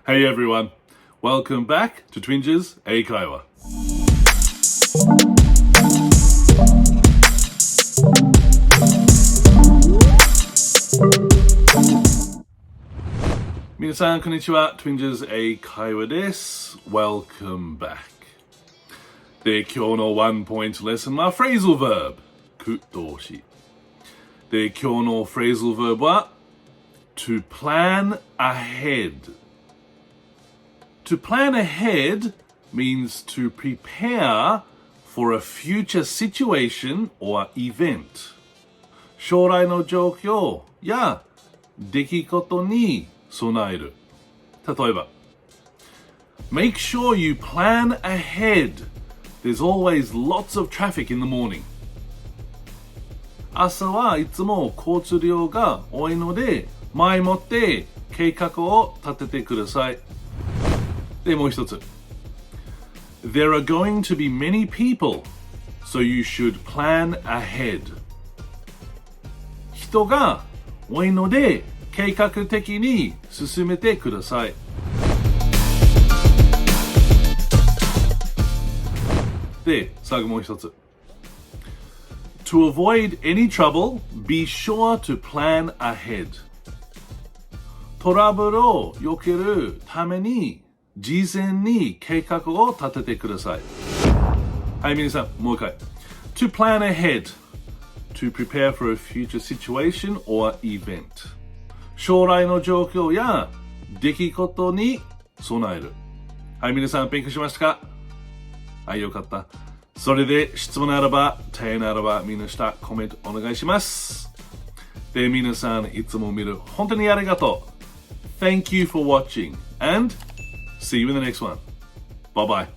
Hey everyone, welcome back to Twinges 英会話。皆さんこんにちは。Twinges 英会話です。Welcome back。で、今日のワンポイントレッスンは Phrasal Verb 句動詞。で、今日の Phrasal Verb は To plan ahead。To plan ahead means to prepare for a future situation or event. 将来の状況や出来事に備える。例えば、Make sure you plan ahead. There's always lots of traffic in the morning. 朝はいつも交通量が多いので、前もって計画を立ててください。で、もう一つ。There are going to be many people, so you should plan ahead. 人が多いので、計画的に進めてください。で、最後もう一つ。To avoid any trouble, be sure to plan ahead. トラブルを避けるために、事前に計画を立ててください。はい、皆さん、もう一回。To plan ahead. To prepare for a future situation or event. 将来の状況や出来事に備える。はい、皆さん、勉強しましたか？はい、よかった。それで、質問ならば、提案ならば、みんな下、コメントお願いします。で、皆さん、いつも見る、本当にありがとう。Thank you for watching and see you in the next one. Bye bye.